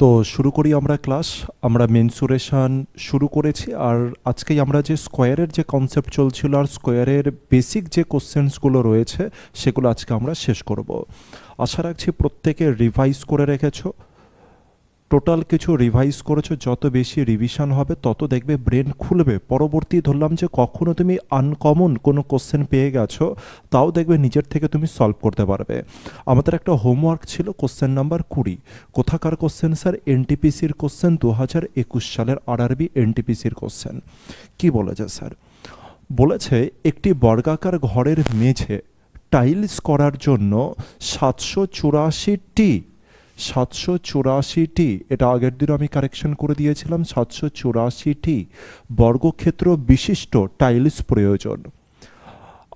তো শুরু করি আমরা ক্লাস। আমরা মেনসুরেশন শুরু করেছি, আর আজকেই আমরা যে স্কোয়ারের যে কনসেপ্ট চলছিল আর স্কোয়ারের বেসিক যে কোশ্চেন্সগুলো রয়েছে সেগুলো আজকে আমরা শেষ করব। আশা রাখছি প্রত্যেকে রিভাইজ করে রেখেছো, টোটাল কিছু রিভাইজ করেছো। যত বেশি রিভিশন হবে তত দেখবে ব্রেন খুলবে। পরবর্তী ধরলাম যে কখনো তুমি আনকমন কোনো কোশ্চেন পেয়ে গেছো, তাও দেখবে নিজের থেকে তুমি সলভ করতে পারবে। আমাদের একটা হোমওয়ার্ক ছিল কোশ্চেন নাম্বার 20। কোথাকার কোশ্চেন স্যার? এনটিপিসির কোশ্চেন, 2021 সালের আরআরবি এনটিপিসির কোশ্চেন। কি বলেছে স্যার? বলেছে একটি বর্গাকার ঘরের মেঝে টাইলস করার জন্য 784টি, এটা আগের দিন আমি কারেকশন করে দিয়েছিলাম, 784টি বর্গক্ষেত্র বিশিষ্ট টাইলস প্রয়োজন।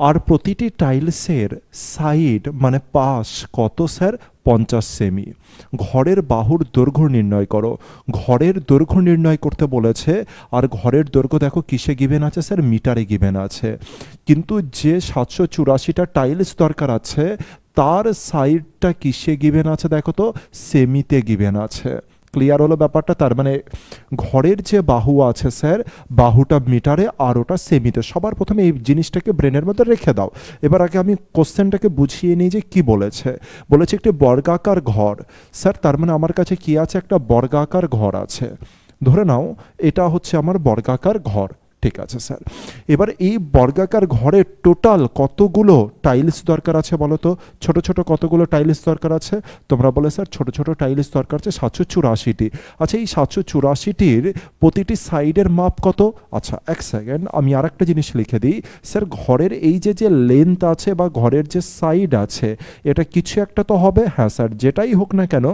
আর প্রতিটি টাইলসের সাইড মানে পাশ কত স্যার? 50 সেমি। ঘরের বাহুর দৈর্ঘ্য নির্ণয় করো। ঘরের দৈর্ঘ্য নির্ণয় করতে বলেছে, আর ঘরের দৈর্ঘ্য দেখো কিসে গিভেন আছে স্যার? মিটারে গিভেন আছে। কিন্তু যে 784টা টাইলস দরকার আছে তার সাইডটা কিসে গিভেন আছে দেখো তো? সেমিতে গিভেন আছে। ক্লিয়ার হলো ব্যাপারটা? তার মানে ঘরের যে বাহু আছে স্যার, বাহুটা মিটারে আর ওটা সেমিতে। সবার প্রথমে এই জিনিসটাকে ব্রেনের মধ্যে রেখে দাও। এবার আগে আমি কোশ্চেনটাকে বুঝিয়ে নিই যে কি বলেছে। বলেছে একটি বর্গাকার ঘর। স্যার তার মানে আমার কাছে কি আছে? একটা বর্গাকার ঘর আছে। ধরে নাও এটা হচ্ছে আমার বর্গাকার ঘর। ঠিক আছে স্যার। এবার এই বর্গাকার ঘরে টোটাল কতগুলো টাইলস দরকার আছে বলো তো? ছোট ছোট কতগুলো টাইলস দরকার আছে? তোমরা বলে স্যার ছোট ছোট টাইলস দরকার আছে 784টি। আচ্ছা এই 784টির প্রতিটি সাইডের মাপ কত? আচ্ছা এক সেকেন্ড, আমি আর একটা জিনিস লিখে দিই। স্যার ঘরের এই যে যে লেন্থ আছে বা ঘরের যে সাইড আছে, এটা কিছু একটা তো হবে। হ্যাঁ স্যার, যেটাই হোক না কেন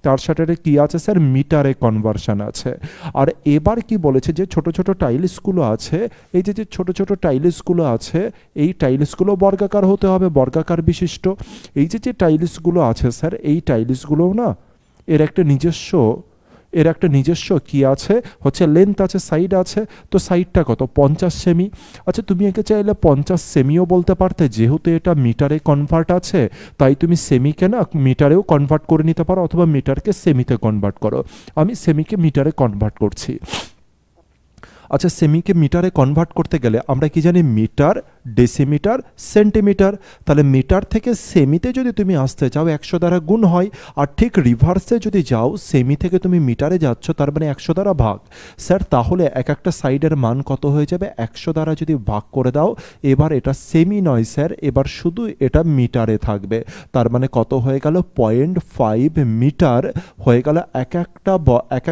তার সাথে কি আছে স্যার? মিটারে কনভার্সন আছে। আর এবার কি বলেছে? যে ছোট ছোট টাইলসগুলো আছে, এই যে যে ছোট ছোট টাইলসগুলো আছে, এই টাইলসগুলো বর্গাকার হতে হবে, বর্গাকার বিশিষ্ট। এই যে যে টাইলসগুলো আছে স্যার, এই টাইলসগুলোও না এর একটা নিজস্ব কি আছে? হচ্ছে লেন্থ আছে, সাইড আছে। তো সাইডটা কত? 50 সেমি। আচ্ছা তুমি একে চাইলে 50 সেমিও বলতে পারতে, যেহেতু এটা মিটারে কনভার্ট আছে তাই তুমি সেমিকে না মিটারেও কনভার্ট করে নিতে পারো, অথবা মিটারকে সেমিতে কনভার্ট করো। আমি সেমিকে মিটারে কনভার্ট করছি। আচ্ছা সেমিকে মিটারে কনভার্ট করতে গেলে আমরা কি জানি? Metre, decimetre, centimetre. তাহলে মিটার থেকে সেমিতে যদি তুমি আসতে চাও 100 দ্বারা গুণ হয়, আর ঠিক রিভার্সে যদি যাও সেমি থেকে তুমি মিটারে যাচ্ছ তার মানে 100 দ্বারা ভাগ। স্যার তাহলে এক একটা সাইডের মান কত হয়ে যাবে? 100 দ্বারা যদি ভাগ করে দাও, এবার এটা সেমি নয় স্যার, এবার শুধু এটা মিটারে থাকবে। তার মানে কত হয়ে গেল? 0.5 মিটার হয়ে গেল এক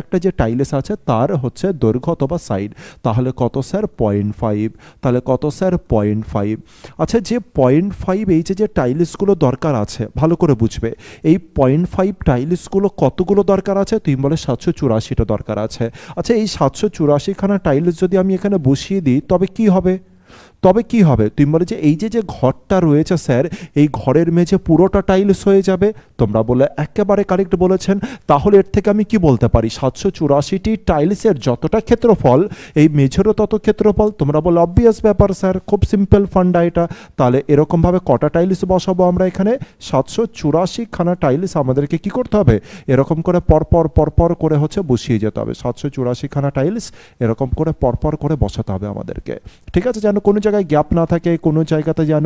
একটা যে টাইলস আছে তার হচ্ছে দৈর্ঘ্য অথবা সাইড। তাহলে কত স্যার? 0.5। তাহলে কত স্যার? 0.5। আচ্ছা যে 0.5 এই যে টাইলসগুলো দরকার আছে, ভালো করে বুঝবে। এই 0.5 টাইলসগুলো কতগুলো দরকার আছে? তুমি বলে 784টা দরকার আছে। আচ্ছা এই 784খানা টাইলস যদি আমি এখানে বসিয়ে দিই তবে কি হবে? তুমি বলে যে এই যে ঘরটা রয়েছে স্যার, এই ঘরের মেঝে পুরোটা টাইলস হয়ে যাবে। তোমরা বলে একেবারে কারেক্ট বলেছেন। তাহলে এর থেকে আমি কি বলতে পারি? 784টি টাইলসের যতটা ক্ষেত্রফল, এই মেঝেরও তত ক্ষেত্রফল। তোমরা বলে অবভিয়াস ব্যাপার স্যার, খুব সিম্পল ফান্ডা এটা। তাহলে এরকমভাবে কটা টাইলস বসাবো আমরা এখানে? 784খানা টাইলস আমাদেরকে কি করতে হবে? এরকম করে পরপর করে হচ্ছে বসিয়ে যেতে হবে। 784খানা টাইলস এরকম করে পরপর করে বসাতে হবে আমাদেরকে। ঠিক আছে? যেন কোনো জায়গায় গ্যাপ না থাকে, কোনো জায়গাতে যেন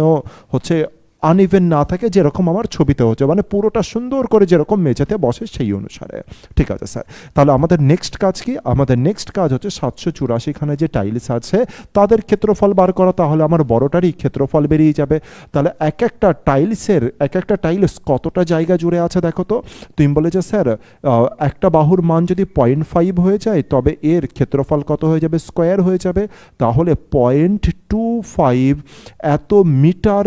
হচ্ছে আনইভেন না থাকে, যেরকম আমার ছবিতে হচ্ছে, মানে পুরোটা সুন্দর করে যেরকম মেঝেতে বসে সেই অনুসারে। ঠিক আছে স্যার। তাহলে আমাদের নেক্সট কাজ কি? আমাদের নেক্সট কাজ হচ্ছে 784খানে যে টাইলস আছে তাদের ক্ষেত্রফল বার করা। তাহলে আমার বড়টারই ক্ষেত্রফল বেরিয়ে যাবে। তাহলে এক একটা টাইলস কতটা জায়গা জুড়ে আছে দেখো তো? তুমি বলে যে স্যার একটা বাহুর মান যদি 0.5 হয়ে যায় তবে এর ক্ষেত্রফল কত হয়ে যাবে? স্কোয়ার হয়ে যাবে। তাহলে 0.25 এত মিটার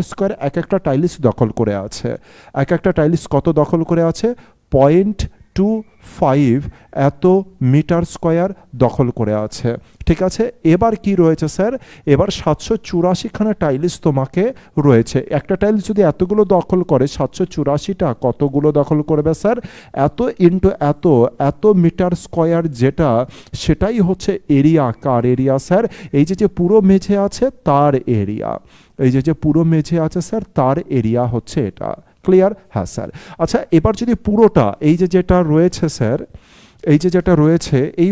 স্কোয়ার এক একটা টাইলস দখল করে আছে। এক একটা টাইলস কত দখল করে আছে? 0.25 এত মিটার স্কোয়ার দখল করে আছে। ঠিক আছে? এবার কি রয়েছে স্যার? এবার 784খানা টাইলস তোমাকে রয়েছে। একটা টাইলস যদি এতগুলো দখল করে, 784টা কতগুলো দখল করবে স্যার? এত ইন্টু এত মিটার স্কোয়ার, যেটা সেটাই হচ্ছে এরিয়া। কার এরিয়া স্যার? এই যে পুরো মেঝে আছে তার এরিয়া। এই যে পুরো মেঝে আছে স্যার তার এরিয়া হচ্ছে এটা। ক্লিয়ার? হ্যাঁ স্যার। আচ্ছা এবার যদি পুরোটা এই যে যেটা রয়েছে স্যার, এই যে যেটা রয়েছে এই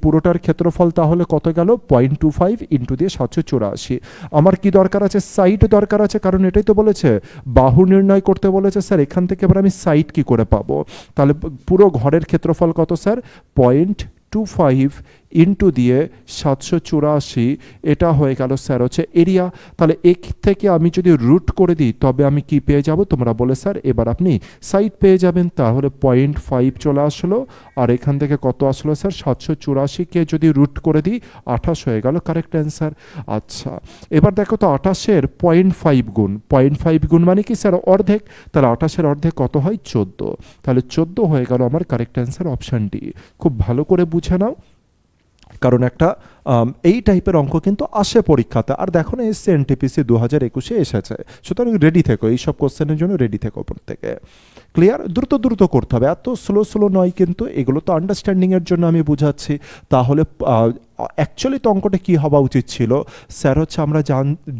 পুরোটার ক্ষেত্রফল তাহলে কত গেল? 0.25 ইন্টু দিয়ে 784। আমার কি দরকার আছে? সাইড দরকার আছে, কারণ এটাই তো বলেছে বাহু নির্ণয় করতে বলেছে স্যার। এখান থেকে এবার আমি সাইড কি করে পাবো? তাহলে পুরো ঘরের ক্ষেত্রফল কত স্যার? 0.25 ইন্টু দিয়ে 784, এটা হয়ে গেল স্যার হচ্ছে এরিয়া। তাহলে এক থেকে আমি যদি রুট করে দিই তবে আমি কি পেয়ে যাব? তোমরা বলে স্যার এবার আপনি সাইড পেয়ে যাবেন। তাহলে 0.5 চলে আসলো, আর এখান থেকে কত আসলো স্যার? 784কে যদি রুট করে দিই 28 হয়ে গেল কারেক্ট অ্যান্সার। আচ্ছা এবার দেখো তো 28-এর 0.5 গুণ, 0.5 গুণ মানে কি স্যার? অর্ধেক। তাহলে 28-এর অর্ধেক কত হয়? 14। তাহলে 14 হয়ে গেল আমার কারেক্ট অ্যান্সার, অপশান ডি। খুব ভালো করে বুঝে নাও, কারণ একটা এই টাইপের অঙ্ক কিন্তু আসে পরীক্ষাতে। আর দেখো না এসছে এনটিপিসি 2021-এ এসেছে, সুতরাং রেডি থেকো, এইসব কোশ্চেনের জন্য রেডি থেকো প্রত্যেকে। ক্লিয়ার? দ্রুত দ্রুত করতে হবে, এত স্লো নয় কিন্তু, এগুলো তো আন্ডারস্ট্যান্ডিংয়ের জন্য আমি বুঝাচ্ছি। তাহলে অ্যাকচুয়ালি তো অঙ্কটা কী হওয়া উচিত ছিল স্যার হচ্ছে আমরা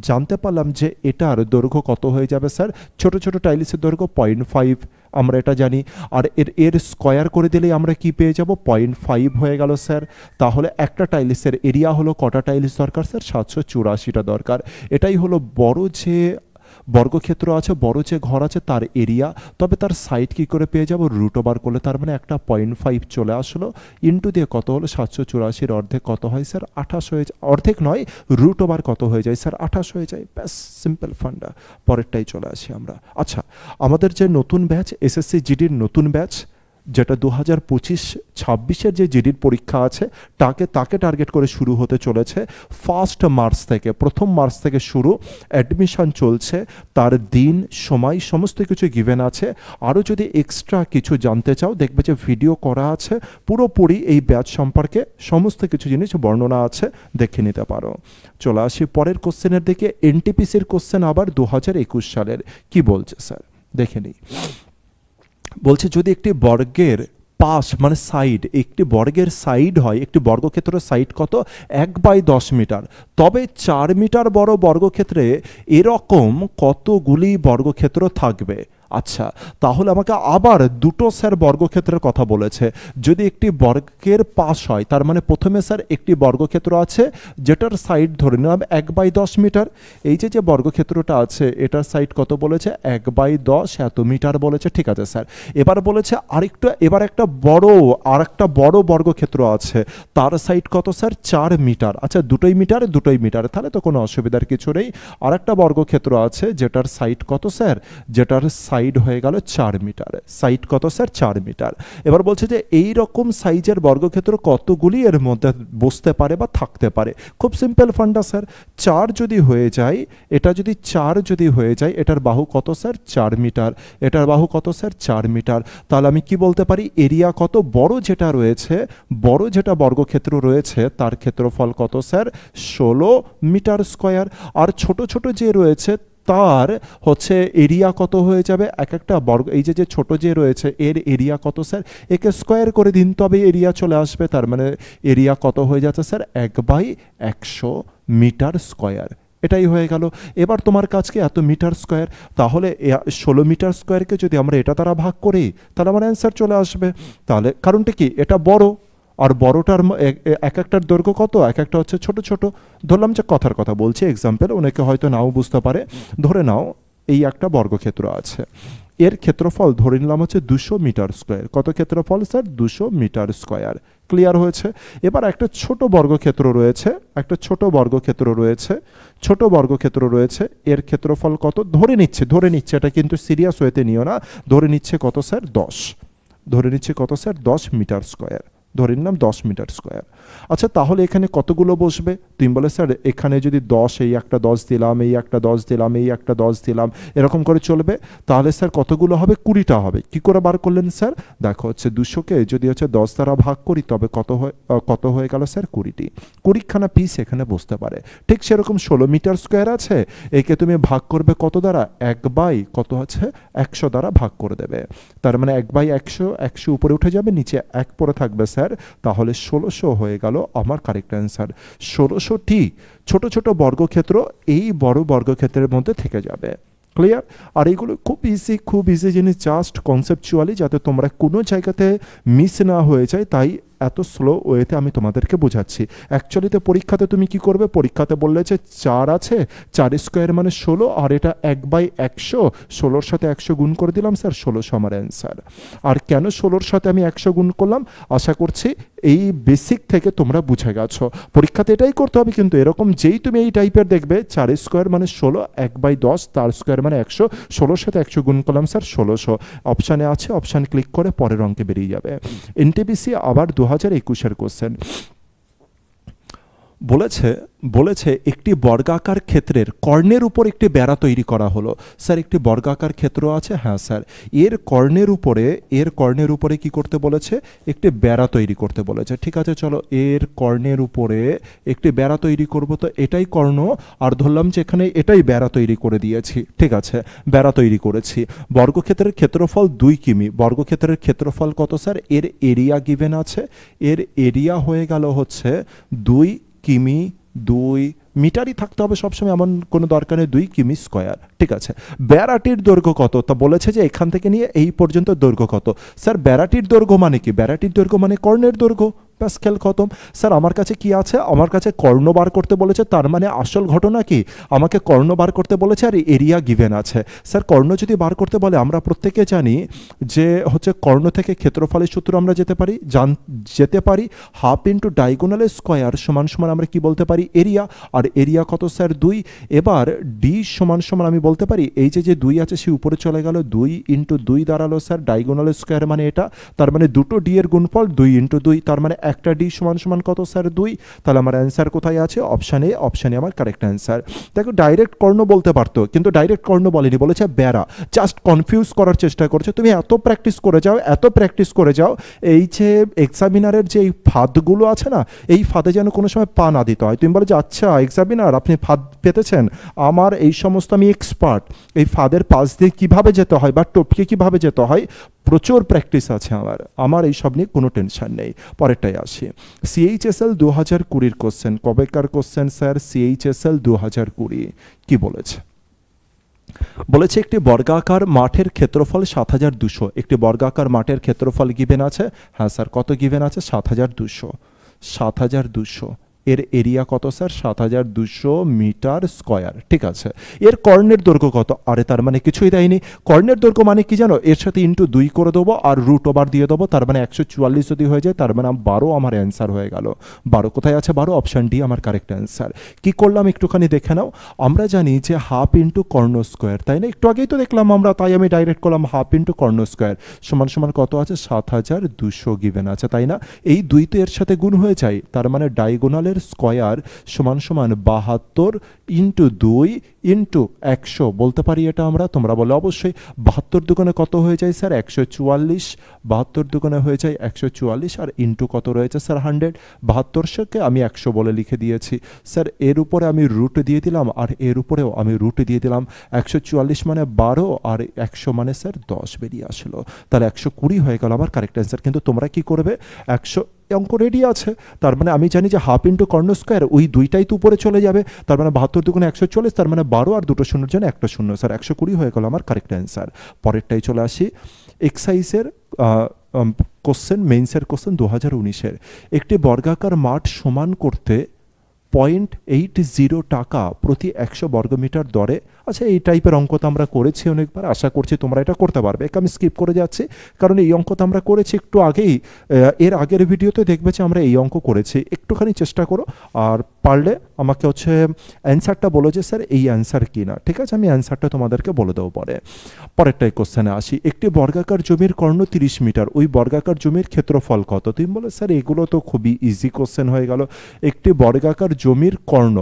জানতে পারলাম যে এটার দৈর্ঘ্য কত হয়ে যাবে স্যার? ছোট ছোট টাইলসের দৈর্ঘ্য 0.5, আমরা এটা জানি। আর এর স্কোয়ার করে দিলেই আমরা কি পেয়ে যাব? 0.5 হয়ে গেল স্যার। তাহলে একটা টাইলসের এরিয়া হলো কটা টাইলস দরকার স্যার? 784টা দরকার। এটাই হলো বড় যে বর্গক্ষেত্র আছে, বড় যে ঘর আছে তার এরিয়া। তবে তার সাইড কি করে পেয়ে যাব? রুট ওভার করলে, তার মানে একটা 0.5 চলে আসলো, ইন্টু দিয়ে কত হলো? 784-এর অর্ধেক কত হয় স্যার? 28 হয়ে যায়। অর্ধেক নয়, রুট ওভার কত হয়ে যায় স্যার? 28 হয়ে যায়। ব্যাস, সিম্পল ফান্ডা। পরেরটাই চলে আসি আমরা। আচ্ছা আমাদের যে নতুন ব্যাচ এসএসসি জিডির নতুন ব্যাচ, যেটা 2025-26-এর যে জিডির পরীক্ষা আছে তাকে টার্গেট করে শুরু হতে চলেছে 1 মার্চ থেকে। 1 মার্চ থেকে শুরু, অ্যাডমিশন চলছে, তার দিন সময় সমস্ত কিছু গিভেন আছে। আরও যদি এক্সট্রা কিছু জানতে চাও দেখবে যে ভিডিও করা আছে, পুরোপুরি এই ব্যাচ সম্পর্কে সমস্ত কিছু জিনিস বর্ণনা আছে, দেখে নিতে পারো। চলে আসি পরের কোশ্চেনের দিকে। এনটিপিসির কোশ্চেন আবার 2021 সালের, কি বলছে স্যার দেখে নিই। বলছে যদি একটি বর্গের পাশ মানে সাইড, একটি বর্গের সাইড হয়, একটি বর্গক্ষেত্রের সাইড কত? 1/10 মিটার, তবে 4 মিটার বড় বর্গক্ষেত্রে এরকম কতগুলি বর্গক্ষেত্র থাকবে? আচ্ছা তাহলে আমাকে আবার দুটো স্যার বর্গক্ষেত্রের কথা বলেছে। যদি একটি বর্গের পাশ হয় তার মানে প্রথমে স্যার একটি বর্গক্ষেত্র আছে যেটার সাইড ধরে নিলাম 1/10 মিটার। এই যে বর্গক্ষেত্রটা আছে এটার সাইড কত বলেছে? 1/10 এত মিটার বলেছে, ঠিক আছে স্যার। এবার বলেছে এবার একটা বড় বর্গক্ষেত্র আছে, তার সাইড কত স্যার? 4 মিটার। আচ্ছা দুটোই মিটার, তাহলে তো কোনো অসুবিধার কিছু নেই। আর একটা বর্গক্ষেত্র আছে যেটার সাইড কত স্যার? যেটার সাইড হয়ে গেল 4 মিটার। সাইড কত স্যার? 4 মিটার। এবার বলছে যে এই রকম সাইজের বর্গক্ষেত্র কতগুলি এর মধ্যে বসতে পারে বা থাকতে পারে? খুব সিম্পল ফান্ডা স্যার, 4 যদি হয়ে যায়, এটা যদি 4 যদি হয়ে যায়, এটার বাহু কত স্যার? 4 মিটার। এটার বাহু কত স্যার? 4 মিটার। তাহলে আমি কি বলতে পারি? এরিয়া কত? বড় যেটা বর্গক্ষেত্র রয়েছে তার ক্ষেত্রফল কত স্যার? 16 metre square. আর ছোট ছোট যে রয়েছে তার হচ্ছে এরিয়া কত হয়ে যাবে? এক একটা বর্গ, এই যে ছোট যে রয়েছে এর এরিয়া কত স্যার? একে স্কোয়ার করে দিন তবে এরিয়া চলে আসবে। তার মানে এরিয়া কত হয়ে যাচ্ছে স্যার? 1/100 metre square. এটাই হয়ে গেল। এবার তোমার কাছকে এত মিটার স্কোয়ার, তাহলে 16 মিটার স্কোয়ারকে যদি আমরা এটা দ্বারা ভাগ করি তাহলে আমার অ্যান্সার চলে আসবে। তাহলে কারণটা কি? এটা বড়, আর বড়টার এক একটার দৈর্ঘ্য কত? এক একটা হচ্ছে ছোট ছোট। ধরলাম যে কথার কথা বলছি, এক্সাম্পল, অনেকে হয়তো নাও বুঝতে পারে। ধরে নাও এই একটা বর্গক্ষেত্র আছে, এর ক্ষেত্রফল ধরে নিলাম হচ্ছে 200 মিটার স্কোয়ার। কত ক্ষেত্রফল স্যার? 200 metre square. ক্লিয়ার হয়েছে? এবার একটা ছোট বর্গক্ষেত্র রয়েছে, এর ক্ষেত্রফল কত? ধরে নিচ্ছে, এটা কিন্তু সিরিয়াস ওয়েতে নিও না। ধরে নিচ্ছে কত স্যার? 10। ধরে নিচ্ছে কত স্যার? 10 metre square. ধরে নিলাম 10 মিটার স্কোয়ার। আচ্ছা তাহলে এখানে কতগুলো বসবে? তুমি বলে স্যার এখানে যদি 10, এই একটা 10 দিলাম, এই একটা 10 দিলাম, এই একটা 10 দিলাম, এরকম করে চলবে। তাহলে স্যার কতগুলো হবে? 20টা হবে। কি করে বার করলেন স্যার? দেখো হচ্ছে 200-কে যদি হচ্ছে 10 দ্বারা ভাগ করি তবে কত হয়ে গেল স্যার? 20টি। 20খানা পিস এখানে বসতে পারে। ঠিক সেরকম 16 মিটার স্কোয়ার আছে, একে তুমি ভাগ করবে কত দ্বারা? 1/100 দ্বারা ভাগ করে দেবে। তার মানে 1/100 উপরে উঠে যাবে, নিচে 1 পরে থাকবে স্যার। তাহলে 1600 হয়ে গেল আমার কারেক্ট অ্যান্সার। 1600টি ছোট ছোট বর্গক্ষেত্র এই বড় বর্গক্ষেত্রের মধ্যে থেকে যাবে। ক্লিয়ার? আর এইগুলো খুব ইজি জিনিস, জাস্ট কনসেপচুয়ালি, যাতে তোমরা কোনো জায়গাতে মিস না হয়ে যায়, তাই এত স্লো ওয়েতে আমি তোমাদেরকে বোঝাচ্ছি। অ্যাকচুয়ালিতে পরীক্ষাতে তুমি কি করবে, পরীক্ষাতে বললে যে 4 আছে, 4 স্কোয়ার মানে 16, আর এটা 1/100, 16-র সাথে 100 গুণ করে দিলাম স্যার, 1600 আমার অ্যান্সার। আর কেন 16-র সাথে আমি 100 গুণ করলাম, আশা করছি এই বেসিক থেকে তোমরা বুঝে গেছো। পরীক্ষাতে এটাই করতে হবে, কিন্তু এরকম যেই তুমি এই টাইপের দেখবে 4 স্কোয়ার মানে 16, 1/10, তার স্কোয়ার মানে 100, 16-র সাথে 100 গুণ করলাম স্যার 1600। অপশানে আছে, অপশান ক্লিক করে পরের অঙ্কে বেরিয়ে যাবে। এনটিপিসি আবার 2021-এর কোশ্চেন বলেছে একটি বর্গাকার ক্ষেত্রের কর্ণের উপর একটি বেড়া তৈরি করা হলো। স্যার একটি বর্গাকার ক্ষেত্র আছে, হ্যাঁ স্যার, এর কর্ণের উপরে কি করতে বলেছে, একটি বেড়া তৈরি করতে বলেছে। ঠিক আছে, চলো এর কর্ণের উপরে একটি বেড়া তৈরি করব। তো এটাই কর্ণ, আর ধরলাম যে এখানে এটাই বেড়া তৈরি করে দিয়েছি। ঠিক আছে, বেড়া তৈরি করেছি। বর্গক্ষেত্রের ক্ষেত্রফল 2 কিমি। বর্গক্ষেত্রের ক্ষেত্রফল কত স্যার, এর এরিয়া গিভেন আছে, এর এরিয়া হয়ে গেল হচ্ছে 2 কিমি, 2 মিটারই থাকতে হবে সবসময়, এমন কোনো দরকার নেই, 2 কিমি স্কোয়ার। ঠিক আছে, বেড়াটির দৈর্ঘ্য কত, তা বলেছে যে এখান থেকে নিয়ে এই পর্যন্ত দৈর্ঘ্য কত। স্যার বেড়াটির দৈর্ঘ্য মানে কি, বেড়াটির দৈর্ঘ্য মানে কর্ণের দৈর্ঘ্য, ব্যাস খেল খতম। স্যার আমার কাছে কি আছে, আমার কাছে কর্ণ বার করতে বলেছে, তার মানে আসল ঘটনা কি, আমাকে কর্ণ বার করতে বলেছে আর এরিয়া গিভেন আছে। স্যার কর্ণ যদি বার করতে বলে, আমরা প্রত্যেকে জানি যে হচ্ছে কর্ণ থেকে ক্ষেত্রফলের সূত্র আমরা যেতে পারি হাফ ইন্টু ডায়াগোনাল স্কোয়ার সমান সমান আমরা কি বলতে পারি, এরিয়া। আর এরিয়া কত স্যার, 2। এবার ডি সমান সমান আমি বলতে পারি, এই যে 2 আছে সে উপরে চলে গেল, 2 ইন্টু 2 দাঁড়ালো স্যার ডায়াগোনাল স্কোয়ার মানে এটা, তার মানে দুটো ডি এর গুণফল 2 ইন্টু 2, তার মানে একটা ডি সমান সমান কত স্যার, 2। তাহলে আমার অ্যান্সার কোথায় আছে, অপশানে। অপশানে আমার কারেক্ট অ্যান্সার। দেখো ডাইরেক্ট কর্ণ বলতে পারতো, কিন্তু ডাইরেক্ট কর্ণ বলেনি, বলেছে বেড়া। জাস্ট কনফিউজ করার চেষ্টা করছে। তুমি এত প্র্যাকটিস করে যাও, এই যে এক্সামিনারের যে এই ফাঁদগুলো আছে না, এই ফাঁদে যেন কোনো সময় পা না দিতে হয়। তুমি বলে যে আচ্ছা এক্সামিনার আপনি ফাঁদ পেতেছেন, আমার এই সমস্ত আমি এক্সপার্ট, এই ফাঁদের পাশ দিয়ে কীভাবে যেতে হয় বা টপকে কীভাবে যেতে হয় প্রচুর প্র্যাকটিস আছে আমার এই সব নিয়ে কোনো টেনশন নেই। পরেরটাই আসি, সিএইচএসএল 2020-র কোশ্চেন। কবেকার কোশ্চেন স্যার, সিএইচএসএল 2020। কি বলেছে একটি বর্গাকার মাঠের ক্ষেত্রফল 7200। একটি বর্গাকার মাঠের ক্ষেত্রফল গিভেন আছে, হ্যাঁ স্যার কত গিভেন আছে, 7200। এর এরিয়া কত স্যার, 7200 মিটার স্কোয়ার। ঠিক আছে, এর কর্ণের দৈর্ঘ্য কত, আরে তার মানে কিছুই দেয়নি। কর্ণের দৈর্ঘ্য মানে কি জানো, এর সাথে ইন্টু 2 করে দেবো আর রুট ওভার দিয়ে দেবো, তার মানে 144 যদি হয়ে যায়, তার মানে 12 আমার অ্যান্সার হয়ে গেল। 12 কোথায় আছে, 12 অপশান ডি আমার কারেক্ট অ্যান্সার। কি করলাম একটুখানি দেখে নাও, আমরা জানি যে হাফ ইন্টু কর্ণ স্কোয়ার, তাই না, একটু আগেই তো দেখলাম আমরা, তাই আমি ডাইরেক্ট করলাম হাফ ইন্টু কর্ণ স্কোয়ার সমান সমান কত আছে, 7200 গিভেন আছে, তাই না। এই 2 তো এর সাথে গুণ হয়ে যায়, তার মানে ডায়াগোনালের স্কোয়ার সমান সমান 72 ইন্টু 2 ইন্টু 100 বলতে পারি এটা আমরা, তোমরা বলে অবশ্যই। 72 দুগুণে কত হয়ে যায় স্যার, 144। 72 দুগুণে হয়ে যায় 144, আর ইন্টু কত রয়েছে স্যার, 100। 72কে আমি 100 বলে লিখে দিয়েছি স্যার, এর উপরে আমি রুট দিয়ে দিলাম আর এর উপরেও আমি রুট দিয়ে দিলাম। 144 মানে 12 আর 100 মানে স্যার 10 বেরিয়ে আসলো, তাহলে 120 হয়ে গেল আমার কারেক্ট অ্যান্সার। কিন্তু তোমরা কি করবে, 100 অঙ্ক রেডি আছে, তার মানে আমি জানি যে হাফ ইন্টু কর্ণ স্কোয়ার, ওই দুইটাই তো উপরে চলে যাবে, তার মানে 72 দুগুণে 140, তার মানে 12 আর দুটো শূন্যের জন্য একটা শূন্য স্যার, 120 হয়ে গেল আমার কারেক্ট অ্যান্সার। পরেরটাই চলে আসি, এক্সাইজের কোশ্চেন, মেইনসের কোশ্চেন 2019-এর। একটি বর্গাকার মাঠ সমান করতে 0.80 টাকা প্রতি 100 বর্গমিটার দরে। আচ্ছা এই টাইপের অঙ্ক তো আমরা করেছি অনেকবার, আশা করছি তোমরা এটা করতে পারবে। আমি স্কিপ করে যাচ্ছি কারণ এই অঙ্ক তো আমরা করেছি একটু আগেই, এর আগের ভিডিওতে দেখবে যে আমরা এই অঙ্ক করেছি। একটুখানি চেষ্টা করো, আর পারলে আমাকে হচ্ছে অ্যান্সারটা বলো যে স্যার এই অ্যান্সার কি না। ঠিক আছে, আমি অ্যান্সারটা তোমাদেরকে বলে দেবো পরে। পরেরটাই কোশ্চেনে আসি, একটি বর্গাকার জমির কর্ণ 30 মিটার, ওই বর্গাকার জমির ক্ষেত্রফল কত। তুমি বলো স্যার এগুলো তো খুবই ইজি কোশ্চেন হয়ে গেল। একটি বর্গাকার জমির কর্ণ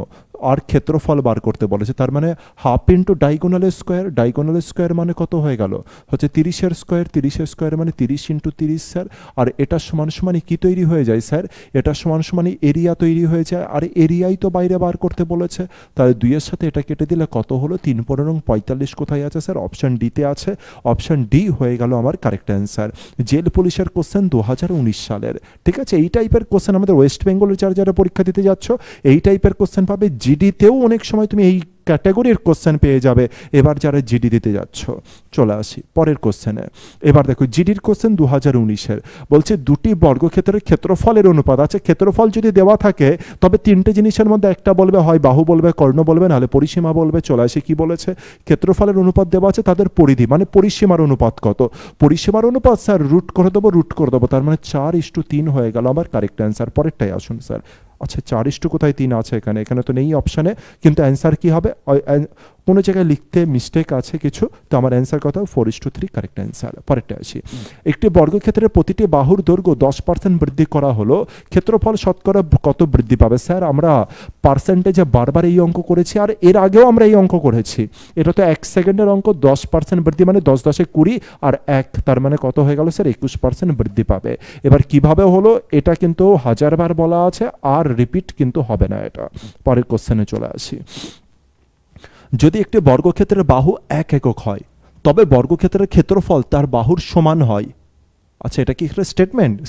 আর ক্ষেত্রফল বার করতে বলেছে, তার মানে half into diagonal square. Diagonal square মানে কত হয়ে গেল, হচ্ছে 30-এর স্কোয়ার। 30-এর স্কোয়ার মানে 30 ইন্টু 30 স্যার। আর এটা সমান সমানই কি তৈরি হয়ে যায় স্যার, এটা সমান সমানই এরিয়া তৈরি হয়ে যায়, আর এরিয়াই তো বাইরে বার করতে বলেছে। তাহলে 2-এর সাথে এটা কেটে দিলে কত হলো, 3 15 45 কোথায় আছে স্যার, অপশান ডিতে আছে। অপশান ডি হয়ে গেল আমার কারেক্ট অ্যান্সার। জেল পুলিশের কোশ্চেন 2019 সালের। ঠিক আছে, এই টাইপের কোশ্চেন আমাদের ওয়েস্ট বেঙ্গলের যারা যারা পরীক্ষা দিতে যাচ্ছ, এই টাইপের কোশ্চেন পাবে। জিডিতেও অনেক সময় তুমি এই ক্যাটাগরির কোশ্চেন পেয়ে যাবে। এবার যারা জিডি দিতে যাচ্ছ, চলে আসি পরের কোশ্চেনে। এবার দেখো জিডির কোশ্চেন 2019-এর, বলছে দুটি বর্গক্ষেত্রের ক্ষেত্রফলের অনুপাত আছে। ক্ষেত্রফল যদি দেওয়া থাকে তবে তিনটে জিনিসের মধ্যে একটা বলবে, হয় বাহু বলবে, কর্ণ বলবে, নাহলে পরিসীমা বলবে। চলে আসি কি বলেছে, ক্ষেত্রফলের অনুপাত দেওয়া আছে, তাদের পরিধি মানে পরিসীমার অনুপাত কত। পরিসীমার অনুপাত স্যার রুট করে দেবো, তার মানে 4:3 হয়ে গেল আমার কারেক্ট অ্যান্সার। পরেরটাই আসুন স্যার। আচ্ছা 4 কোথায় 3 আছে এখানে তো নেই অপশানে, কিন্তু অ্যান্সার কি হবে, কোনো জায়গায় লিখতে মিস্টেক আছে কিছু, তো আমার অ্যান্সার কথা 4:3 কারেক্ট অ্যান্সার। পরেরটা আসি, একটি বর্গক্ষেত্রের প্রতিটি বাহুর দৈর্ঘ্য 10% বৃদ্ধি করা হলো, ক্ষেত্রফল শতকরা কত বৃদ্ধি পাবে। স্যার আমরা পার্সেন্টেজে বারবার এই অঙ্ক করেছি, আর এর আগেও আমরা এই অঙ্ক করেছি। এটা তো 1 সেকেন্ডের অঙ্ক, 10% বৃদ্ধি মানে 10 10 20 আর 1, তার মানে কত হয়ে গেল স্যার, 21% বৃদ্ধি পাবে। এবার কিভাবে হলো এটা কিন্তু 1000বার বলা আছে, আর রিপিট কিন্তু হবে না এটা। পরের কোশ্চেনে চলে আসি, যদি একটি বর্গক্ষেত্রের বাহু 1 একক হয় তবে বর্গক্ষেত্রের ক্ষেত্রফল তার বাহুর সমান হয়। আচ্ছা এটা কি একটা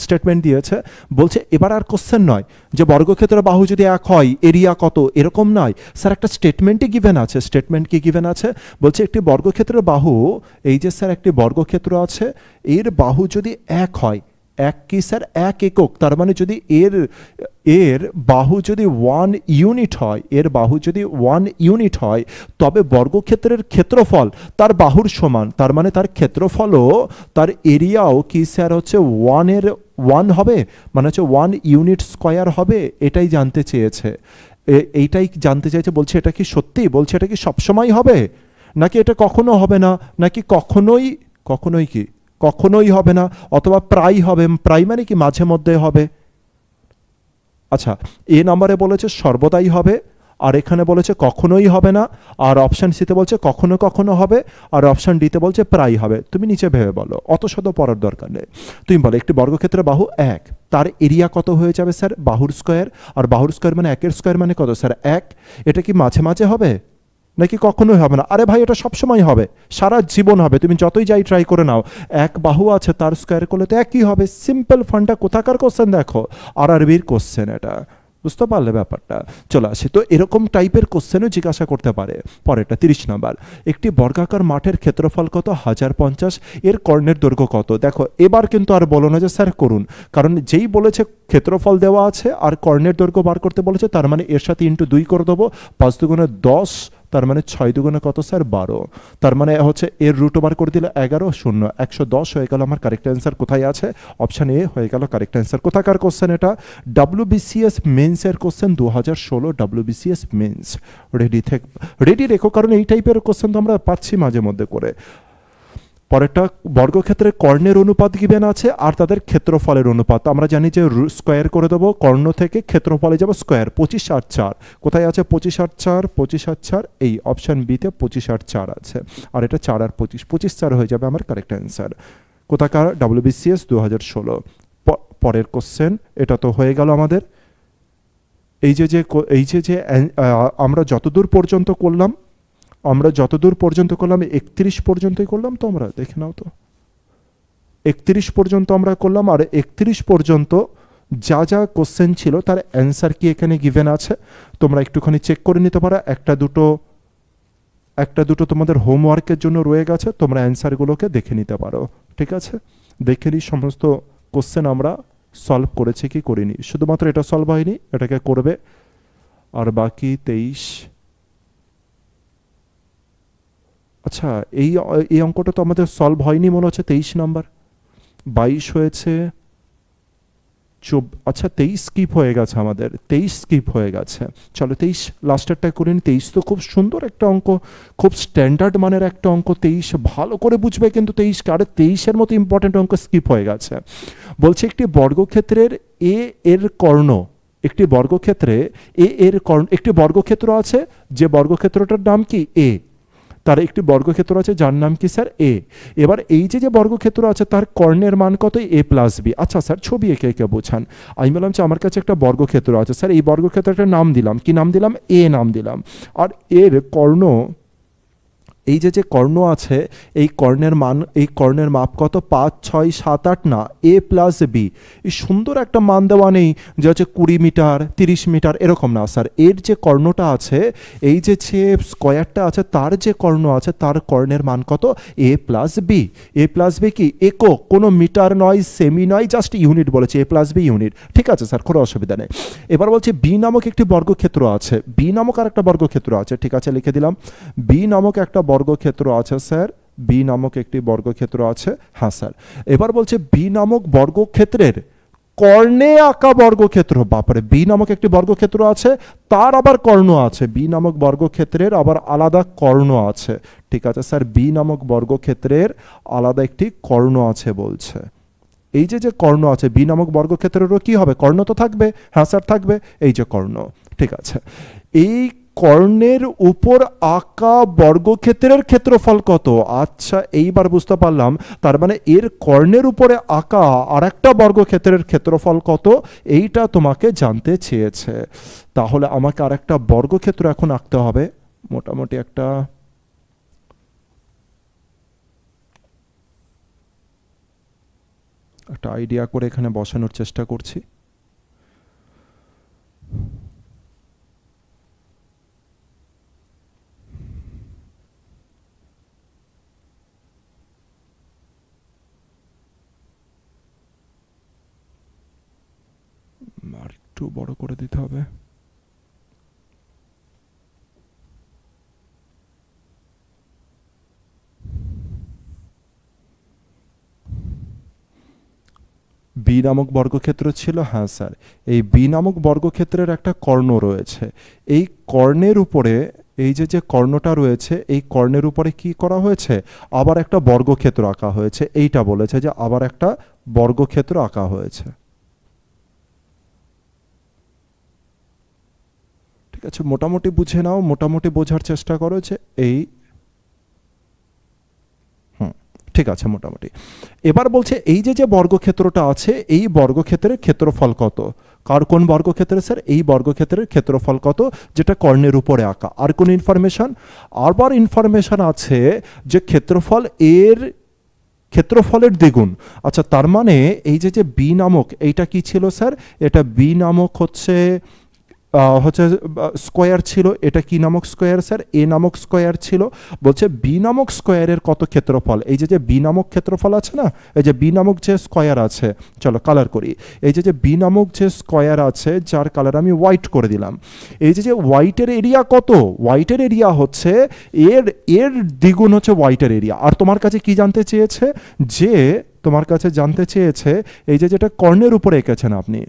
স্টেটমেন্ট দিয়েছে, বলছে এবার আর কোশ্চেন নয় যে বর্গক্ষেত্রের বাহু যদি 1 হয় এরিয়া কত, এরকম নয় স্যার, একটা স্টেটমেন্টই গিভেন আছে। স্টেটমেন্ট কি গিভেন আছে, বলছে একটি বর্গক্ষেত্রের বাহু, এই যে স্যার একটি বর্গক্ষেত্র আছে, এর বাহু যদি 1 হয়, 1 কি স্যার 1 একক, তার মানে যদি এর বাহু যদি 1 ইউনিট হয়, এর বাহু যদি 1 ইউনিট হয়, তবে বর্গক্ষেত্রের ক্ষেত্রফল তার বাহুর সমান, তার মানে তার ক্ষেত্রফলও তার এরিয়াও কি স্যার হচ্ছে 1 হবে, মানে হচ্ছে 1 ইউনিট স্কয়ার হবে। এটাই জানতে চেয়েছে, এইটাই জানতে চাইছে। বলছে এটা কি সত্যি, বলছে এটা কি সবসময় হবে, নাকি এটা কখনো হবে না, নাকি কখনোই হবে না, অথবা প্রায় হবে। প্রায় মানে কি মাঝে মধ্যে হবে। আচ্ছা এ নাম্বারে বলেছে সর্বদাই হবে, আর এখানে বলেছে কখনোই হবে না, আর অপশান সিতে বলছে কখনো কখনো হবে, আর অপশান ডিতে বলছে প্রায় হবে। তুমি নিচে ভেবে বলো, অত শত পড়ার দরকার নেই। তুমি বলো একটি বর্গক্ষেত্রের বাহু 1, তার এরিয়া কত হয়ে যাবে স্যার, বাহুর স্কয়ার, আর বাহুর স্কয়ার মানে 1 স্কয়ার মানে কত স্যার 1। এটা কি মাঝে মাঝে হবে, নাকি কখনোই হবে না? আরে ভাই এটা সবসময় হবে, সারা জীবন হবে, তুমি যতই যাই ট্রাই করে নাও। 1 বাহু আছে, তার স্কয়ার করলে তো একই হবে। সিম্পল ফান্ডা, কোথাকার কোশ্চেন দেখো, আরআরবির কোশ্চেন এটা, বুঝতে পারলে ব্যাপারটা। চলে আসি, তো এরকম টাইপের কোশ্চেনও জিজ্ঞাসা করতে পারে। পরেরটা 30 নাম্বার, একটি বর্গাকার মাঠের ক্ষেত্রফল কত, 1050, এর কর্ণের দৈর্ঘ্য কত। দেখো এবার কিন্তু আর বলো না যে স্যার করুন, কারণ যেই বলেছে ক্ষেত্রফল দেওয়া আছে আর কর্ণের দৈর্ঘ্য বার করতে বলেছে, তার মানে এর সাথে ইন্টু 2 করে দেবো, 5 দুগুণে 10, তার মানে 6 দুগুণে কত স্যার 12, তার মানে হচ্ছে এর রুট ওভার করে দিলে 11, 0, 110 হয়ে গেল। আমার কারেক্ট অ্যান্সার কোথায় আছে, অপশান এ হয়ে গেল কারেক্ট অ্যান্সার। কোথাকার কোশ্চেন এটা, WBCS মেন্সের কোশ্চেন, 2016 WBCS মেন্স। রেডি রেখো, কারণ এই টাইপের কোশ্চেন তো আমরা পাচ্ছি মাঝে মধ্যে করে। পরেরটা, বর্গক্ষেত্রে কর্ণের অনুপাত গিভেন আছে, আর তাদের ক্ষেত্রফলের অনুপাত আমরা জানি যে স্কোয়ার করে দেবো, কর্ণ থেকে ক্ষেত্রফলে যাবো স্কোয়ার। 25 আর 4 কোথায় আছে, 25 আর 4, এই অপশান বিতে 25 আর 4 আছে, আর এটা 4 আর 25, 25 4 হয়ে যাবে আমার কারেক্ট অ্যান্সার। কোথাকার, WBCS 2016। পরের কোশ্চেন, এটা তো হয়ে গেল আমাদের। এই যে আমরা যতদূর পর্যন্ত করলাম, 31 পর্যন্তই করলাম, তো আমরা দেখে নাও তো 31 পর্যন্ত আমরা করলাম, আর 31 পর্যন্ত যা যা কোশ্চেন ছিল তার অ্যান্সার কি এখানে গিভেন আছে, তোমরা একটুখানি চেক করে নিতে পারো। একটা দুটো তোমাদের হোমওয়ার্কের জন্য রয়ে গেছে, তোমরা অ্যান্সারগুলোকে দেখে নিতে পারো, ঠিক আছে। দেখে নিই সমস্ত কোশ্চেন আমরা সলভ করেছি কি করিনি, শুধুমাত্র এটা সলভ হয়নি, এটাকে করবে। আর বাকি 23, আচ্ছা এই অঙ্কটা তো আমাদের সলভ হয়নি মনে হচ্ছে। 23 নাম্বার, 22 হয়েছে, আচ্ছা 23 স্কিপ হয়ে গেছে আমাদের, 23 স্কিপ হয়ে গেছে। চলো 23 লাস্টেরটা করে নিই। 23 তো খুব সুন্দর একটা অঙ্ক, খুব স্ট্যান্ডার্ড মানের একটা অঙ্ক। 23 ভালো করে বুঝবে কিন্তু 23, আরে 23-এর মতো ইম্পর্টেন্ট অঙ্ক স্কিপ হয়ে গেছে। বলছে একটি বর্গক্ষেত্রের এর কর্ণ, একটি বর্গক্ষেত্রে এর কর্ণ, একটি বর্গক্ষেত্র আছে যে বর্গক্ষেত্রটার নাম কি এ, তার একটি বর্গক্ষেত্র আছে যার নাম কি স্যার এ। এবার এই যে বর্গক্ষেত্র আছে তার কর্ণের মান কত, a+b। আচ্ছা স্যার ছবি এঁকে বোঝান। আমি বললাম যে আমার কাছে একটা বর্গক্ষেত্র আছে স্যার, এই বর্গক্ষেত্রটার নাম দিলাম কি, নাম দিলাম এ নাম দিলাম, আর এর কর্ণ এই যে কর্ণ আছে, এই কর্ণের মাপ কত? 5, 6, 7, 8 না, a প্লাস বি। এই সুন্দর একটা মান দেওয়া নেই যে হচ্ছে 20 মিটার 30 মিটার এরকম না স্যার। এর যে কর্ণটা আছে, এই যে স্কোয়ারটা আছে, তার যে কর্ণ আছে তার কর্ণের মান কত? a plus B. a plus B কি একক, কোনো মিটার নয়, সেমি নয়, জাস্ট ইউনিট বলেছে, a প্লাস বি ইউনিট। ঠিক আছে স্যার, কোনো অসুবিধা নেই। এবার বলছে বি নামক একটি বর্গক্ষেত্র আছে, বি নামক আর একটা বর্গক্ষেত্র আছে। ঠিক আছে, লিখে দিলাম বি নামক একটা বর্গক্ষেত্র আছে স্যার, বি নামক একটি বর্গক্ষেত্র আছে। হ্যাঁ স্যার। এবার বলছে বি নামক বর্গক্ষেত্রের কর্ণে আঁকা বর্গক্ষেত্র, বাপরে, বি নামক একটি বর্গক্ষেত্র আছে, তার আবার কর্ণ আছে, বি নামক বর্গক্ষেত্রের আবার আলাদা কর্ণ আছে। ঠিক আছে স্যার, বি নামক বর্গক্ষেত্রের আলাদা একটি কর্ণ আছে বলছে। এই যে কর্ণ আছে, বি নামক বর্গক্ষেত্রেরও কি হবে? কর্ণ তো থাকবে। হ্যাঁ স্যার, থাকবে, এই যে কর্ণ। ঠিক আছে, এই কর্ণের উপর আঁকা বর্গক্ষেত্রের ক্ষেত্রফল কত? আচ্ছা, এইবার বুঝতে পারলাম, তার মানে এর কর্ণের উপরে আঁকা আর একটা বর্গক্ষেত্রের ক্ষেত্রফল কত, এইটা তোমাকে জানতে চেয়েছে। তাহলে আমাকে আর একটা বর্গক্ষেত্র এখন আঁকতে হবে, মোটামুটি একটা আইডিয়া করে এখানে বসানোর চেষ্টা করছি। আর একটু বড় করে দিতে হবে। বি নামক বর্গক্ষেত্র ছিল। হ্যাঁ স্যার, এই বি নামক বর্গক্ষেত্রের একটা কর্ণ রয়েছে। এই কর্ণের উপরে এই যে কর্ণটা রয়েছে, এই কর্ণের উপরে কি করা হয়েছে? আবার একটা বর্গক্ষেত্র আঁকা হয়েছে। এইটা বলেছে যে আবার একটা বর্গক্ষেত্র আঁকা হয়েছে। ঠিক আছে, মোটামুটি বুঝে নাও, মোটামুটি বোঝার চেষ্টা করো যে এই, ঠিক আছে মোটামুটি। এবার বলছে এই যে বর্গক্ষেত্রটা আছে, এই বর্গক্ষেত্রের ক্ষেত্রফল কত? কোন বর্গক্ষেত্রে স্যার? এই বর্গক্ষেত্রের ক্ষেত্রফল কত, যেটা কর্ণের উপরে আঁকা। আর কোন ইনফরমেশন? আবার ইনফরমেশন আছে যে ক্ষেত্রফলের দ্বিগুণ। আচ্ছা, তার মানে এই যে বি নামক, এইটা কি ছিল স্যার? এটা বি নামক হচ্ছে স্কোয়ার ছিল। এটা কি নামক স্কোয়ার স্যার? এ নামক স্কোয়ার ছিল। বলছে বি নামক স্কোয়ারের কত ক্ষেত্রফল? এই যে বি নামক ক্ষেত্রফল আছে না, এই যে বি নামক যে স্কোয়ার আছে, চলো কালার করি। এই যে বি নামক যে স্কোয়ার আছে, যার কালার আমি হোয়াইট করে দিলাম। এই যে হোয়াইটের এরিয়া কত? হোয়াইটের এরিয়া হচ্ছে এর দ্বিগুণ হচ্ছে হোয়াইটের এরিয়া। আর তোমার কাছে কি জানতে চেয়েছে? তোমার কাছে জানতে চেয়েছে এই যে যেটা কর্ণের উপরে এঁকেছেন আপনি,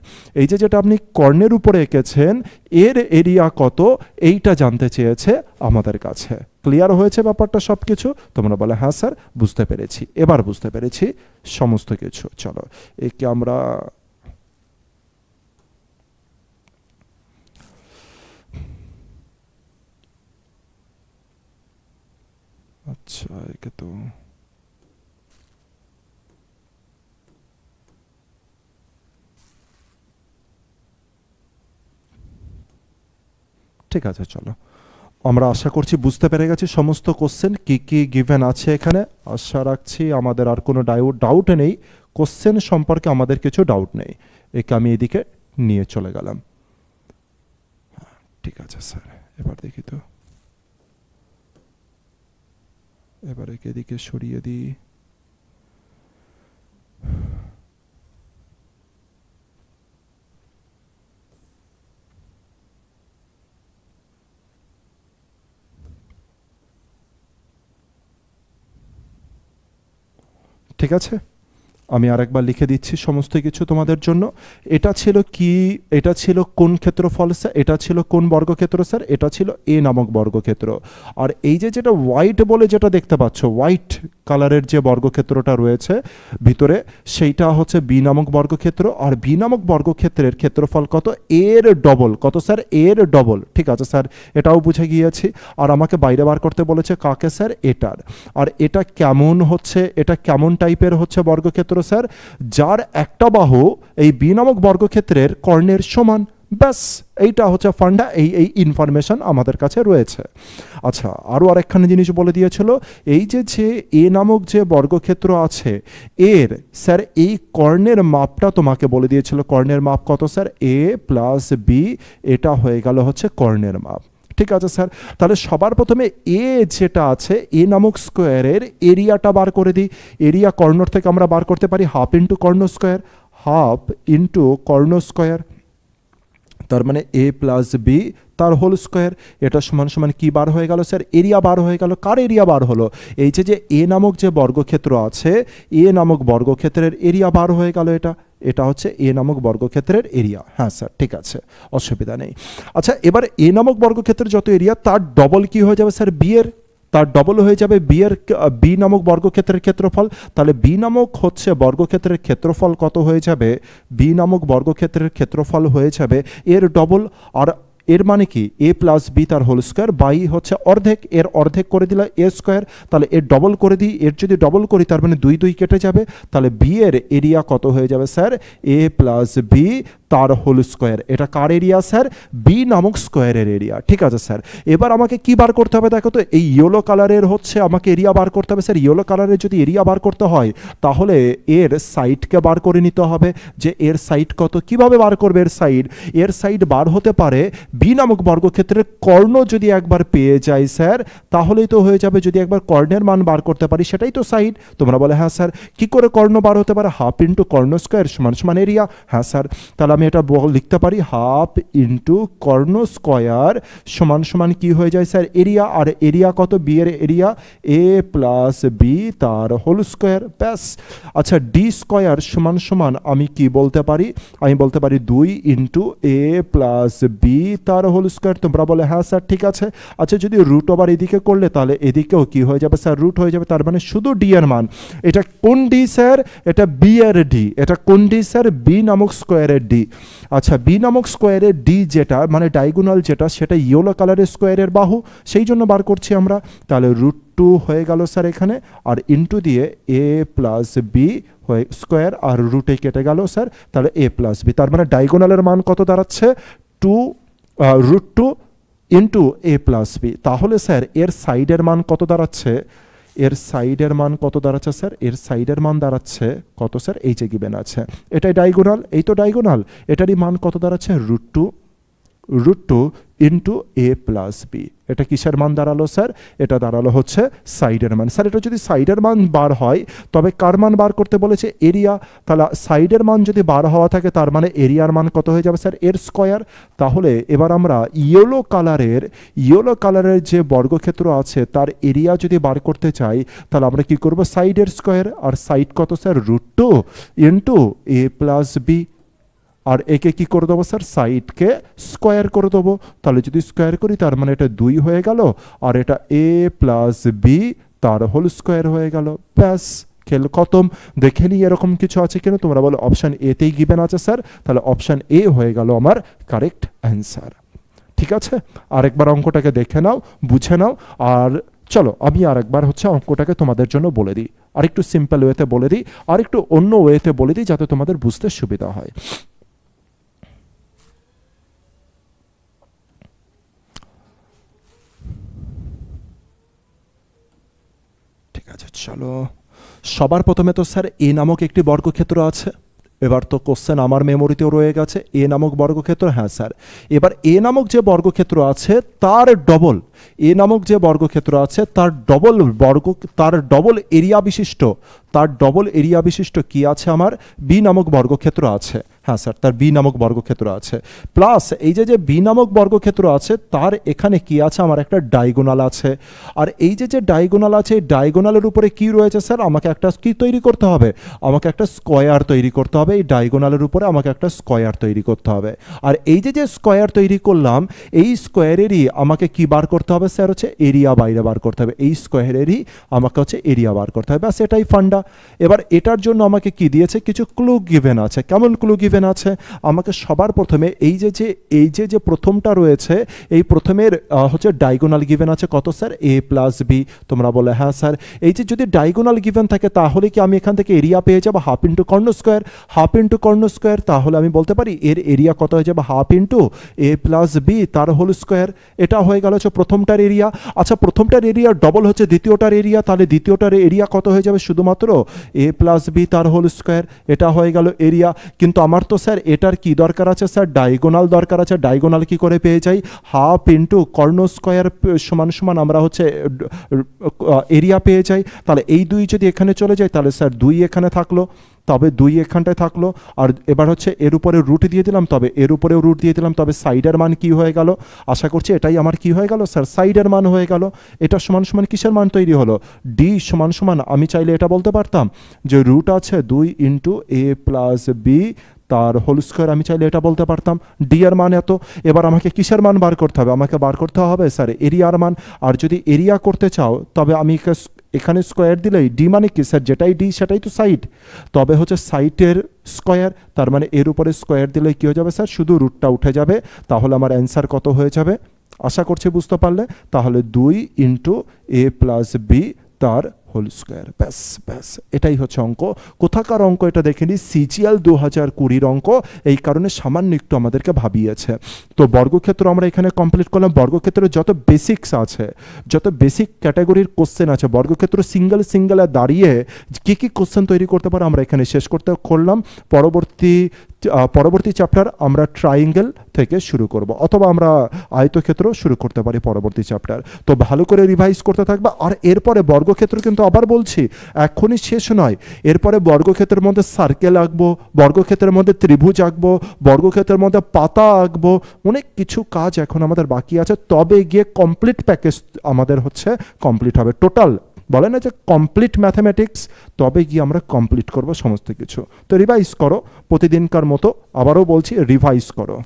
এই যে যেটা আপনি কর্ণের উপরে এঁকেছেন, এর এরিয়া কত, এইটা জানতে চেয়েছে আমাদের কাছে। ক্লিয়ার হয়েছে ব্যাপারটা সব কিছু? তোমরা বলে হ্যাঁ স্যার, বুঝতে পেরেছি, এবার বুঝতে পেরেছি সমস্ত কিছু। চলো একে আমরা আচ্ছা, একে তো ঠিক আছে। চলো, আমরা আশা করছি বুঝতে পেরে গেছি সমস্ত কোশ্চেন কি কি গিভেন আছে এখানে। আশা রাখছি আমাদের আর কোনো ডাউট নেই, কোশ্চেন সম্পর্কে আমাদের কিছু ডাউট নেই। একে আমি এদিকে নিয়ে চলে গেলাম। ঠিক আছে স্যার, এবার দেখি তো, এবার একে এদিকে সরিয়ে দিই। ঠিক আছে, আমি আরেকবার লিখে দিচ্ছি সমস্ত কিছু তোমাদের জন্য। এটা ছিল কি? এটা ছিল কোন ক্ষেত্রফল স্যার? এটা ছিল কোন বর্গক্ষেত্র স্যার? এটা ছিল এ নামক বর্গক্ষেত্র। আর এই যে যেটা হোয়াইট বলে যেটা দেখতে পাচ্ছ, হোয়াইট কালারের যে বর্গক্ষেত্রটা রয়েছে ভিতরে, সেইটা হচ্ছে বি নামক বর্গক্ষেত্র। আর বি নামক বর্গক্ষেত্রের ক্ষেত্রফল কত? এর ডবল। কত স্যার? এর ডবল। ঠিক আছে স্যার, এটাও বুঝে গিয়েছি। আর আমাকে বাইরে বার করতে বলেছে কাকে স্যার? এটার। আর এটা কেমন হচ্ছে, এটা কেমন টাইপের হচ্ছে বর্গক্ষেত্র স্যার? যার একটা বাহু এই বি নামক বর্গক্ষেত্রের কর্ণের সমান। ব্যাস এইটা হচ্ছে ফান্ডা, এই ইনফরমেশন আমাদের কাছে রয়েছে। আচ্ছা, আরও আরেকখানে জিনিস বলে দিয়েছিল, এই যে এ নামক যে বর্গক্ষেত্র আছে এর স্যার এই কর্ণের মাপটা তোমাকে বলে দিয়েছিল। কর্ণের মাপ কত স্যার? এ প্লাস বি, এটা হয়ে গেল হচ্ছে কর্ণের মাপ। ঠিক আছে স্যার, তাহলে সবার প্রথমে এ যেটা আছে এ নামক স্কোয়ারের এরিয়াটা বার করে দিই। এরিয়া কর্ণর থেকে আমরা বার করতে পারি হাফ ইন্টু কর্ণ স্কোয়ার, হাফ ইন্টু কর্ণ স্কোয়ার, তার মানে এ প্লাস বি তার হোল স্কোয়ার। এটা সমান সমান কি বার হয়ে গেল স্যার? এরিয়া বার হয়ে গেল। কার এরিয়া বার হলো? এই যে এ নামক যে বর্গক্ষেত্র আছে এ নামক বর্গক্ষেত্রের এরিয়া বার হয়ে গেল। এটা হচ্ছে এ নামক বর্গক্ষেত্রের এরিয়া। হ্যাঁ স্যার, ঠিক আছে, অসুবিধা নেই। আচ্ছা, এবার এ নামক বর্গক্ষেত্রের যত এরিয়া তার ডবল কি হয়ে যাবে স্যার? বি এর, তার ডবল হয়ে যাবে বি নামক বর্গক্ষেত্রের ক্ষেত্রফল। তাহলে বি নামক হচ্ছে বর্গক্ষেত্রের ক্ষেত্রফল কত হয়ে যাবে? বি নামক বর্গক্ষেত্রের ক্ষেত্রফল হয়ে যাবে এর ডবল। আর এর মানে কি? এ প্লাস বি তার হোল স্কোয়ার বাই হচ্ছে অর্ধেক, এর অর্ধেক করে দিলে এ স্কোয়ার। তাহলে এর ডবল করে দিই, এর যদি ডবল করি তার মানে 2 2 কেটে যাবে। তাহলে বি এর এরিয়া কত হয়ে যাবে স্যার? এ প্লাস বি তার হোল স্কোয়ার। এটা কার এরিয়া স্যার? বি নামক স্কোয়ারের এরিয়া। ঠিক আছে স্যার, এবার আমাকে কি বার করতে হবে? দেখো তো, এই ইয়েলো কালারের হচ্ছে আমাকে এরিয়া বার করতে হবে স্যার। ইয়েলো কালারের যদি এরিয়া বার করতে হয় তাহলে এর সাইডকে বার করে নিতে হবে, যে এর সাইড কত। কিভাবে বার করবে এর সাইড? এর সাইড বার হতে পারে বি নামক বর্গক্ষেত্রের কর্ণ যদি একবার পেয়ে যাই স্যার তাহলেই তো হয়ে যাবে। যদি একবার কর্ণের মান বার করতে পারি সেটাই তো সাইড। তোমরা বলে হ্যাঁ স্যার, কি করে কর্ণ বার হতে পারে? হাফ ইন্টু কর্ণ স্কোয়ার সমান সমান এরিয়া। হ্যাঁ স্যার, তাহলে আমি এটা লিখতে পারি হাফ ইন্টু কর্ণ স্কোয়ার সমান সমান কি হয়ে যায় স্যার? এরিয়া। আর এরিয়া কত? বি এর এরিয়া এ প্লাস বি তার হোল স্কোয়ার। ব্যাস। আচ্ছা, ডি স্কোয়ার সমান সমান আমি কি বলতে পারি? আমি বলতে পারি 2 ইন্টু এ প্লাস বি তার হোল স্কোয়ার। তোমরা বলে হ্যাঁ স্যার, ঠিক আছে। আচ্ছা, যদি রুট ওভার এদিকে করলে তাহলে এদিকেও কি হয়ে যাবে স্যার? রুট হয়ে যাবে। তার মানে শুধু ডি এর মান। এটা কোন ডি স্যার? এটা বি এর ডি। এটা কোন ডি স্যার? বি নামক স্কোয়ারের ডি। আচ্ছা, বি নামক স্কোয়ারের ডি যেটা মানে ডায়াগোনাল যেটা, সেটা ইয়েলো কালারের স্কোয়ারের বাহু, সেই জন্য বার করছি আমরা। তাহলে √2 হয়ে গেল স্যার এখানে, আর ইন্টু দিয়ে এ প্লাস বি হয়ে স্কোয়ার, আর রুটে কেটে গেল স্যার। তাহলে এ প্লাস বি, তার মানে ডায়াগোনালের মান কত দাঁড়াচ্ছে? √2 ইন্টু এ প্লাস বি। তাহলে স্যার এর সাইডের মান কত দাঁড়াচ্ছে? এর সাইডের মান কত দাঁড়াচ্ছে স্যার? এর সাইডের মান দাঁড়াচ্ছে কত স্যার? এই যে গিভেন আছে, এটাই ডায়াগোনাল, এই তো ডায়াগোনাল। এটারই মান কত দাঁড়াচ্ছে? √2 ইন্টু এ প্লাস বি। এটা কিসের মান দাঁড়ালো স্যার? এটা দাঁড়ালো হচ্ছে সাইডের মান। স্যার এটা যদি সাইডের মান বার হয় তবে কার মান বার করতে বলেছে? এরিয়া। তাহলে সাইডের মান যদি বার হওয়া থাকে তার মানে এরিয়ার মান কত হয়ে যাবে স্যার? এর স্কোয়ার। তাহলে এবার আমরা ইয়েলো কালারের যে বর্গক্ষেত্র আছে তার এরিয়া যদি বার করতে চাই তাহলে আমরা কি করব? সাইডের স্কোয়ার। আর সাইড কত স্যার? √2 ইন্টু এ প্লাস বি। আর একে কি করে দেবো স্যার? সাইডকে স্কোয়ার করে দেবো। তাহলে যদি স্কোয়ার করি তার মানে এটা 2 হয়ে গেল, আর এটা এ প্লাস বি তার হোল স্কোয়ার হয়ে গেল। ব্যাস, খেল খতম। দেখে নিই এরকম কিছু আছে কিনা। তোমরা বলো অপশান এতেই গিভেন আছে স্যার, তাহলে অপশান এ হয়ে গেল আমার কারেক্ট অ্যান্সার। ঠিক আছে, আরেকবার অঙ্কটাকে দেখে নাও, বুঝে নাও। আর চলো আমি আরেকবার হচ্ছে অঙ্কটাকে তোমাদের জন্য বলে দিই, আরেকটু সিম্পল ওয়েতে বলে দিই, আরেকটু অন্য ওয়েতে বলে দিই যাতে তোমাদের বুঝতে সুবিধা হয়। ঠিক আছে, চলো সবার প্রথমে তো স্যার এ নামক একটি বর্গক্ষেত্র আছে। এবার তো কোশ্চেন আমার মেমোরিতেও রয়ে গেছে, এ নামক বর্গক্ষেত্র। হ্যাঁ স্যার, এবার এ নামক যে বর্গক্ষেত্র আছে তার ডবল, এ নামক যে বর্গক্ষেত্র আছে তার ডবল এরিয়া বিশিষ্ট কি আছে? আমার বি নামক বর্গক্ষেত্র আছে। হ্যাঁ স্যার, তার বি নামক বর্গক্ষেত্র আছে। প্লাস এই যে বি নামক বর্গক্ষেত্র আছে তার এখানে কি আছে? আমার একটা ডায়াগোনাল আছে। আর এই যে ডায়াগোনাল আছে, এই ডায়াগোনালের উপরে কি রয়েছে স্যার? আমাকে একটা কি তৈরি করতে হবে? আমাকে একটা স্কোয়ার তৈরি করতে হবে। এই ডায়াগোনালের উপরে আমাকে একটা স্কোয়ার তৈরি করতে হবে। আর এই যে স্কোয়ার তৈরি করলাম, এই স্কোয়ারেরই আমাকে কি বার করতে হবে স্যার? হচ্ছে এরিয়া বাইরে বার করতে হবে। এই স্কোয়ারেরই আমাকে হচ্ছে এরিয়া বার করতে হবে। ব্যাস, এটাই ফান্ডা। এবার এটার জন্য আমাকে কি দিয়েছে, কিছু ক্লু গিভেন আছে। কেমন ক্লু গিভেন আছে, আমাকে সবার প্রথমে এই যে প্রথমটা রয়েছে, এই প্রথমের হচ্ছে ডায়াগোনাল গিভেন আছে কত স্যার, a প্লাস বি। তোমরা বলে হ্যাঁ স্যার, এই যে যদি ডায়াগোনাল গিভেন থাকে তাহলে কি আমি এখান থেকে এরিয়া পেয়ে যাবো হাফ ইন্টু কর্ণ স্কোয়ার। তাহলে আমি বলতে পারি এর এরিয়া কত হয়ে যাবে, half into a plus B তার হোল স্কোয়ার। এটা হয়ে গেল হচ্ছে প্রথমটার এরিয়া। আচ্ছা, প্রথমটার এরিয়া ডবল হচ্ছে দ্বিতীয়টার এরিয়া, তাহলে দ্বিতীয়টার এরিয়া কত হয়ে যাবে, শুধুমাত্র a প্লাস বি তার হোল স্কোয়ার। এটা হয়ে গেল এরিয়া। কিন্তু আমার তো স্যার এটার কি দরকার আছে স্যার, ডায়াগোনাল দরকার আছে। ডায়াগোনাল কি করে পেয়ে যাই, হাফ ইন্টু কর্ণ স্কোয়ার সমান সমান আমরা হচ্ছে এরিয়া পেয়ে যাই। তাহলে এই 2 যদি এখানে চলে যায় তাহলে স্যার 2 এখানে থাকলো, তবে 2 এখানটায় থাকলো। আর এবার হচ্ছে এর উপরে রুট দিয়ে দিলাম, তবে এর উপরেও রুট দিয়ে দিলাম, তবে সাইডের মান কি হয়ে গেল, আশা করছি এটাই আমার কি হয়ে গেল স্যার, সাইডের মান হয়ে গেল। এটা সমান সমান কিসের মান তৈরি হলো, ডি সমান সমান আমি চাইলে এটা বলতে পারতাম যে রুট আছে 2 ইন্টু a প্লাস বি তার হোল স্কোয়ার। আমি চাইলে এটা বলতে পারতাম ডি এর মান এত। এবার আমাকে কিসের মান বার করতে হবে, আমাকে বার করতে হবে স্যার এরিয়ার মান। আর যদি এরিয়া করতে চাও তবে আমি এখানে স্কোয়ার দিলেই, ডি মানে কি স্যার, যেটাই ডি সেটাই তো সাইড, তবে হচ্ছে সাইডের স্কোয়ার, তার মানে এর উপরে স্কোয়ার দিলে কি হয়ে যাবে স্যার, শুধু রুটটা উঠে যাবে। তাহলে আমার অ্যান্সার কত হয়ে যাবে, আশা করছি বুঝতে পারলে। তাহলে 2 ইন্টু a প্লাস বি তার হোল স্কোয়ার। ব্যাস ব্যাস, এটাই হচ্ছে অঙ্ক। কোথাকার অঙ্ক এটা দেখে নিই, সিজিএল 2020 অঙ্ক, এই কারণে সামান্য একটু আমাদেরকে ভাবিয়েছে। তো বর্গক্ষেত্র আমরা এখানে কমপ্লিট করলাম। বর্গক্ষেত্রের যত বেসিক্স আছে, যত বেসিক ক্যাটাগরির কোশ্চেন আছে, বর্গক্ষেত্র সিঙ্গেলে দাঁড়িয়ে কী কী কোশ্চেন তৈরি করতে পারে আমরা এখানে শেষ করলাম। পরবর্তী চ্যাপ্টার আমরা ট্রায়াঙ্গেল থেকে শুরু করব, অথবা আমরা আয়তক্ষেত্র শুরু করতে পারি পরবর্তী চ্যাপ্টার। তো ভালো করে রিভাইজ করতে থাকবে। আর এরপরে বর্গক্ষেত্র কিন্তু আবার বলছি এখনই শেষ নয়, এরপরে বর্গক্ষেত্রের মধ্যে সার্কেল আঁকবো, বর্গক্ষেত্রের মধ্যে ত্রিভুজ আঁকবো, বর্গক্ষেত্রের মধ্যে পাতা আঁকবো, অনেক কিছু কাজ এখন আমাদের বাকি আছে। তবে গিয়ে কমপ্লিট প্যাকেজ আমাদের হচ্ছে কমপ্লিট হবে। টোটাল বলে না যে কমপ্লিট ম্যাথামেটিক্স, তবে গিয়ে আমরা কমপ্লিট করব সমস্ত কিছু। তো রিভাইজ করো প্রতিদিনকার মতো, আবারও বলছি রিভাইজ করো।